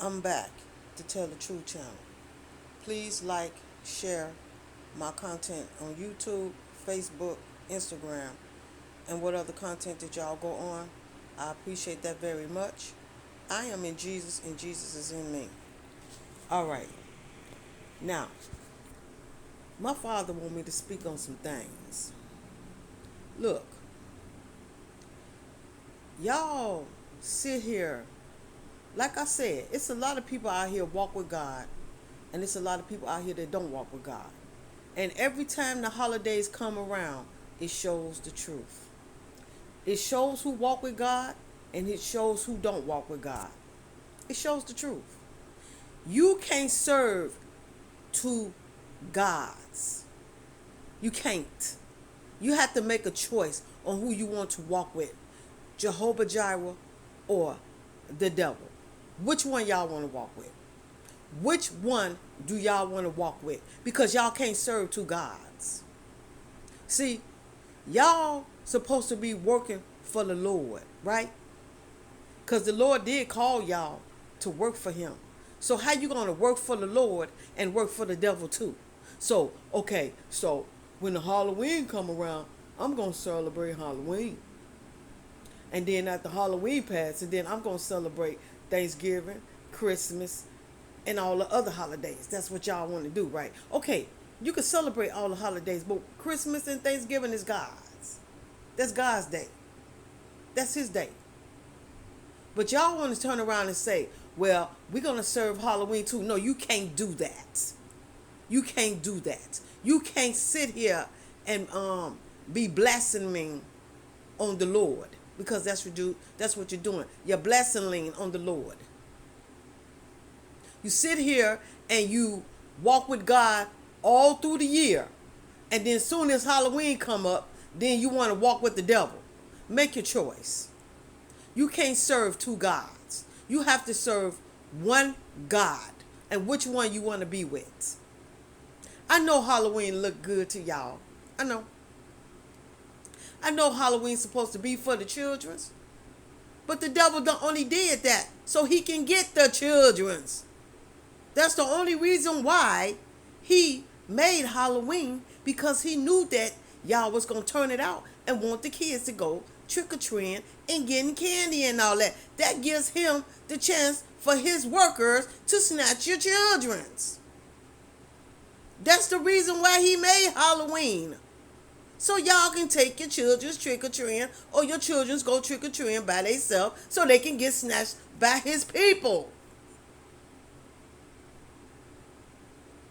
I'm back to Tell the Truth channel. Please like, share my content on YouTube, Facebook, Instagram, and what other content that y'all go on. I appreciate that very much. I am in Jesus and Jesus is in me. All right. Now, my father want me to speak on some things. Look, y'all sit here. Like I said, it's a lot of people out here walk with God, and it's a lot of people out here that don't walk with God. And every time the holidays come around, it shows the truth. It shows who walk with God, and it shows who don't walk with God. It shows the truth. You can't serve two gods. You can't. You have to make a choice on who you want to walk with, Jehovah Jireh or the devil. Which one y'all want to walk with? Which one do y'all want to walk with? Because y'all can't serve two gods. See, y'all supposed to be working for the Lord, right? Because the Lord did call y'all to work for him. So how you going to work for the Lord and work for the devil too? So, okay, so when the Halloween come around, I'm going to celebrate Halloween. And then after Halloween passes, then I'm going to celebrate Thanksgiving, Christmas, and all the other holidays. That's what y'all want to do, right? Okay, you can celebrate all the holidays, but Christmas and Thanksgiving is God's. That's God's day. That's his day. But y'all want to turn around and say, well, we're going to serve Halloween too. No, you can't do that. You can't do that. You can't sit here and be blaspheming on the Lord, because that's what you're doing. You're blaspheming on the Lord. You sit here and you walk with God all through the year, and then soon as Halloween come up, then you want to walk with the devil. Make your choice. You can't serve two gods. You have to serve one God, and which one you want to be with. I know Halloween look good to y'all. I know. I know Halloween's supposed to be for the children's, but the devil only did that so he can get the children's. That's the only reason why he made Halloween, because he knew that y'all was going to turn it out and want the kids to go trick-or-treating and getting candy and all that. That gives him the chance for his workers to snatch your children's. That's the reason why he made Halloween. So y'all can take your children's trick-or-treating, or your children's go trick-or-treating by themselves so they can get snatched by his people.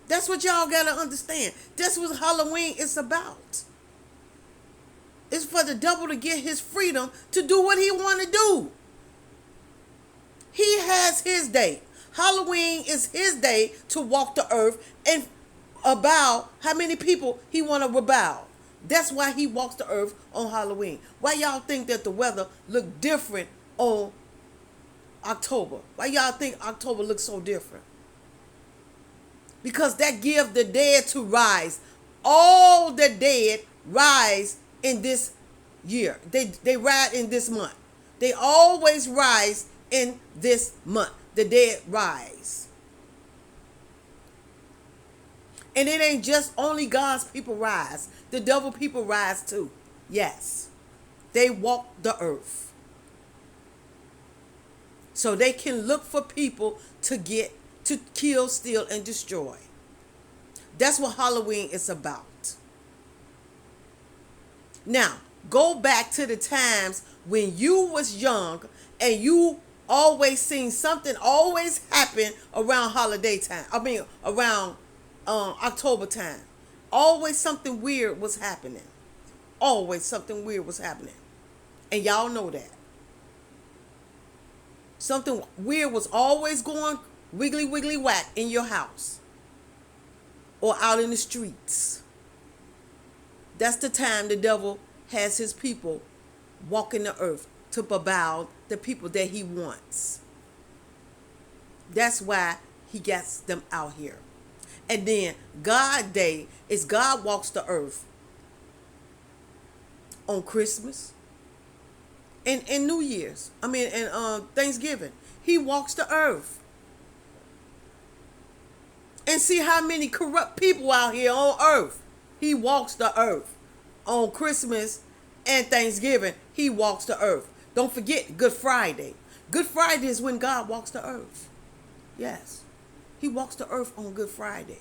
That's what y'all gotta understand. That's what Halloween is about. It's for the devil to get his freedom to do what he want to do. He has his day. Halloween is his day to walk the earth and about how many people he want to rebel. That's why he walks the earth on Halloween. Why y'all think that the weather look different on October? Why y'all think October looks so different? Because that gives the dead to rise. All the dead rise in this year. They rise in this month. They always rise in this month. The dead rise. And it ain't just only God's people rise. The devil people rise too. Yes. They walk the earth. So they can look for people to kill, steal, and destroy. That's what Halloween is about. Now, go back to the times when you was young and you always seen something always happen around holiday time. Around October time. Always something weird was happening. Always something weird was happening. And y'all know that. Something weird was always going wiggly wiggly whack in your house or out in the streets. That's the time the devil has his people walking the earth to bow the people that he wants. That's why he gets them out here. And then God Day is God walks the earth on Christmas and New Year's. And Thanksgiving. He walks the earth. And see how many corrupt people out here on earth. He walks the earth. On Christmas and Thanksgiving, he walks the earth. Don't forget Good Friday. Good Friday is when God walks the earth. Yes. He walks the earth on Good Friday.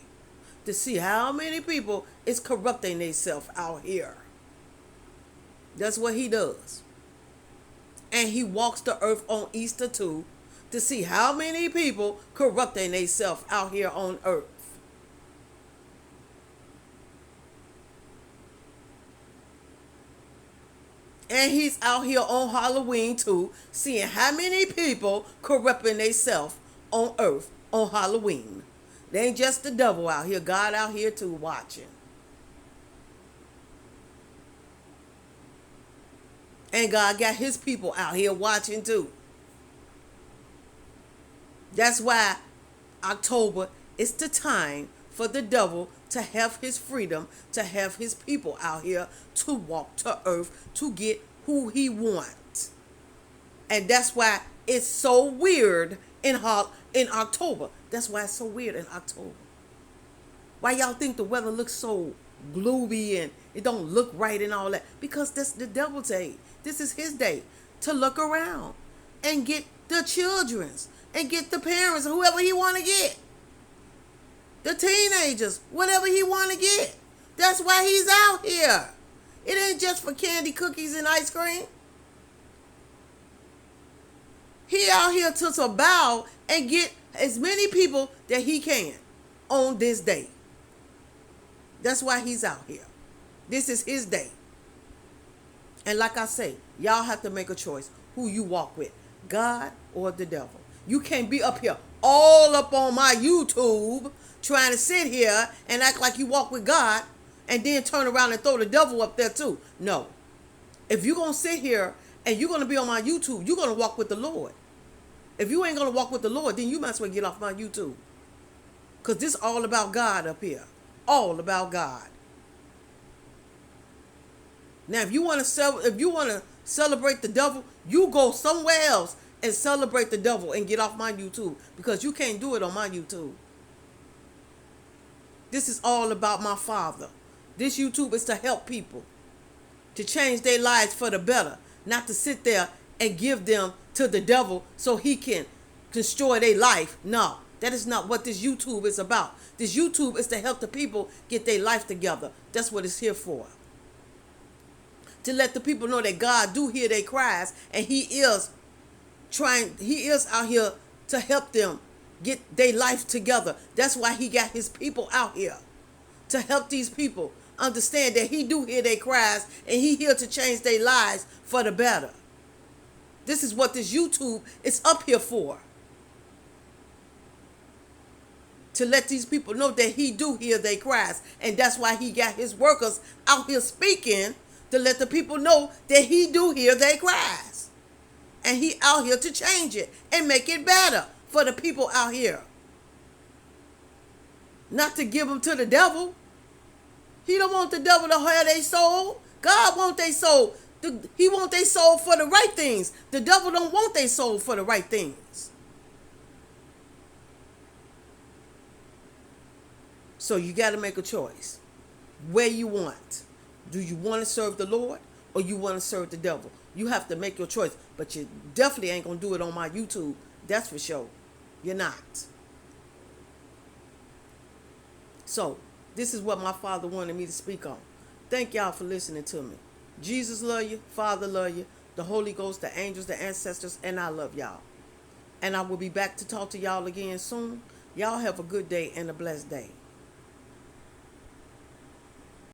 To see how many people is corrupting themselves out here. That's what he does. And he walks the earth on Easter too, to see how many people corrupting themselves out here on earth. And he's out here on Halloween too, seeing how many people corrupting themselves on earth on Halloween. They ain't just the devil out here, God out here too watching. And God got his people out here watching too. That's why October is the time for the devil to have his freedom, to have his people out here to walk to earth to get who he wants. And that's why it's so weird in October. That's why it's so weird in October. Why y'all think the weather looks so gloomy and it don't look right and all that? Because that's the devil's day. This is his day to look around and get the children's and get the parents, whoever he want to get. The teenagers, whatever he want to get. That's why he's out here. It ain't just for candy, cookies, and ice cream. He out here to survive and get as many people that he can on this day. That's why he's out here. This is his day. And like I say, y'all have to make a choice who you walk with, God or the devil. You can't be up here all up on my YouTube trying to sit here and act like you walk with God and then turn around and throw the devil up there too. No. If you're going to sit here and you're going to be on my YouTube, you're going to walk with the Lord. If you ain't going to walk with the Lord, then you might as well get off my YouTube. Because this is all about God up here. All about God. Now, if you want to celebrate the devil, you go somewhere else and celebrate the devil and get off my YouTube, because you can't do it on my YouTube. This is all about my Father. This YouTube is to help people, to change their lives for the better, not to sit there and give them to the devil so he can destroy their life. No, that is not what this YouTube is about. This YouTube is to help the people get their life together. That's what it's here for. To let the people know that God do hear their cries, and he is out here to help them get their life together. That's why he got his people out here, to help these people understand that he do hear their cries and he here to change their lives for the better. This is what this YouTube is up here for. To let these people know that he do hear their cries. And that's why he got his workers out here speaking, to let the people know that he do hear their cries. And he out here to change it and make it better for the people out here. Not to give them to the devil. He don't want the devil to have their soul. God want their soul. He want their soul for the right things. The devil don't want their soul for the right things. So you got to make a choice. Where you want. Do you want to serve the Lord or you want to serve the devil? You have to make your choice. But you definitely ain't going to do it on my YouTube. That's for sure. You're not. So, this is what my Father wanted me to speak on. Thank y'all for listening to me. Jesus love you. Father love you. The Holy Ghost, the angels, the ancestors, and I love y'all. And I will be back to talk to y'all again soon. Y'all have a good day and a blessed day.